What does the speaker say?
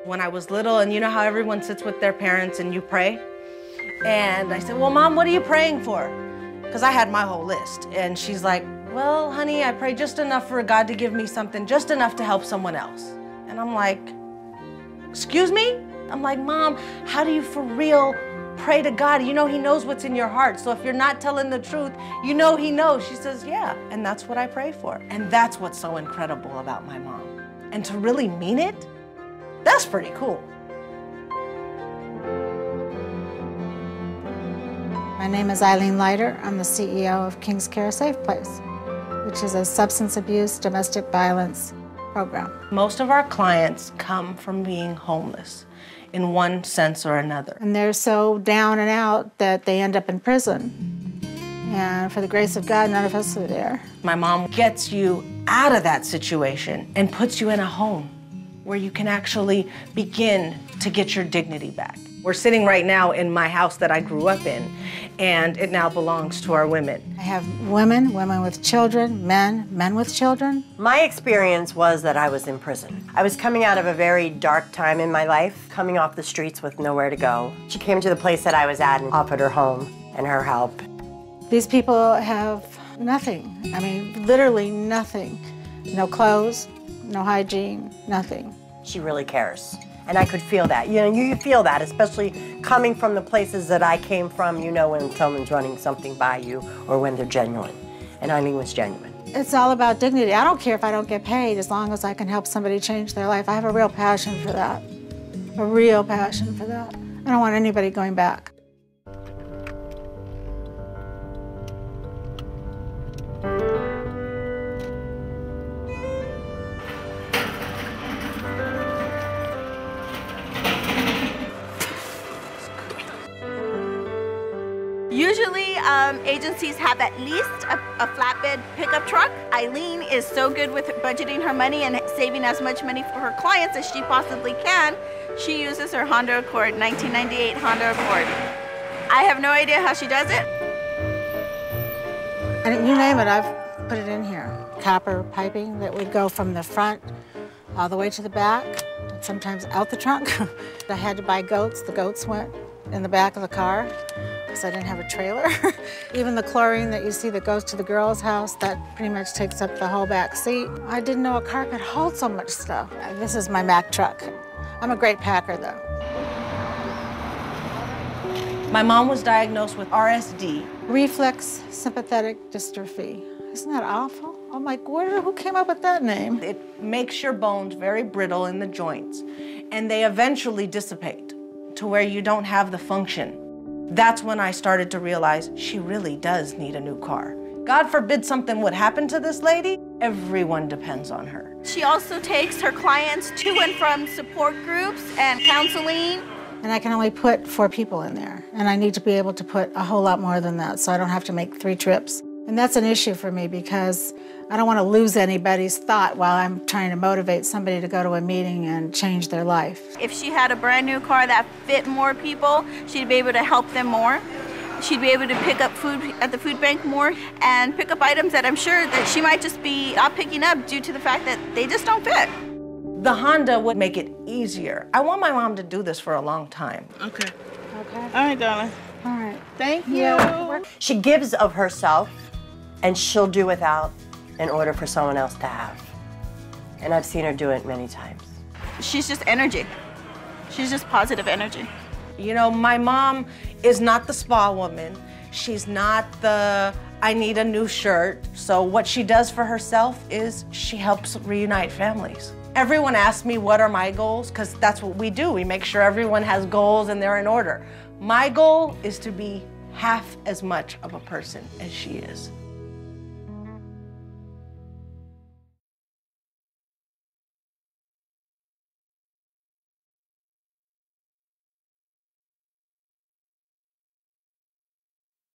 When I was little, and you know how everyone sits with their parents and you pray? And I said, well, Mom, what are you praying for? Because I had my whole list. And she's like, well, honey, I pray just enough for God to give me something, just enough to help someone else. And I'm like, excuse me? I'm like, Mom, how do you for real pray to God? You know He knows what's in your heart. So if you're not telling the truth, you know He knows. She says, yeah, and that's what I pray for. And that's what's so incredible about my mom. And to really mean it, that's pretty cool. My name is Ilene Leiter. I'm the CEO of King's Care Safe Place, which is a substance abuse, domestic violence program. Most of our clients come from being homeless in one sense or another. And they're so down and out that they end up in prison. And for the grace of God, none of us are there. My mom gets you out of that situation and puts you in a home where you can actually begin to get your dignity back. We're sitting right now in my house that I grew up in, and it now belongs to our women. I have women with children, men with children. My experience was that I was in prison. I was coming out of a very dark time in my life, coming off the streets with nowhere to go. She came to the place that I was at and offered her home and her help. These people have nothing. I mean, literally nothing. No clothes, no hygiene, nothing. She really cares. And I could feel that. You know, you feel that, especially coming from the places that I came from. You know when someone's running something by you or when they're genuine. And Ilene was genuine. It's all about dignity. I don't care if I don't get paid as long as I can help somebody change their life. I have a real passion for that. A real passion for that. I don't want anybody going back. Usually, agencies have at least a flatbed pickup truck. Ilene is so good with budgeting her money and saving as much money for her clients as she possibly can. She uses her Honda Accord, 1998 Honda Accord. I have no idea how she does it. And you name it, I've put it in here. Copper piping that would go from the front all the way to the back, and sometimes out the trunk. I had to buy goats. The goats went in the back of the car because I didn't have a trailer. Even the chlorine that you see that goes to the girls' house, that pretty much takes up the whole back seat. I didn't know a car could hold so much stuff. This is my Mack truck. I'm a great packer, though. My mom was diagnosed with RSD. Reflex sympathetic dystrophy. Isn't that awful? I'm like, who came up with that name? It makes your bones very brittle in the joints, and they eventually dissipate to where you don't have the function. That's when I started to realize she really does need a new car. God forbid something would happen to this lady, everyone depends on her. She also takes her clients to and from support groups and counseling. And I can only put 4 people in there, and I need to be able to put a whole lot more than that, so I don't have to make 3 trips. And that's an issue for me because I don't want to lose anybody's thought while I'm trying to motivate somebody to go to a meeting and change their life. If she had a brand new car that fit more people, she'd be able to help them more. She'd be able to pick up food at the food bank more and pick up items that I'm sure that she might just be not picking up due to the fact that they just don't fit. The Honda would make it easier. I want my mom to do this for a long time. Okay. Okay. All right, darling. All right. Thank you. She gives of herself, and she'll do without in order for someone else to have. And I've seen her do it many times. She's just energy. She's just positive energy. You know, my mom is not the spa woman. She's not the, I need a new shirt. So what she does for herself is she helps reunite families. Everyone asks me what are my goals, because that's what we do. We make sure everyone has goals and they're in order. My goal is to be half as much of a person as she is.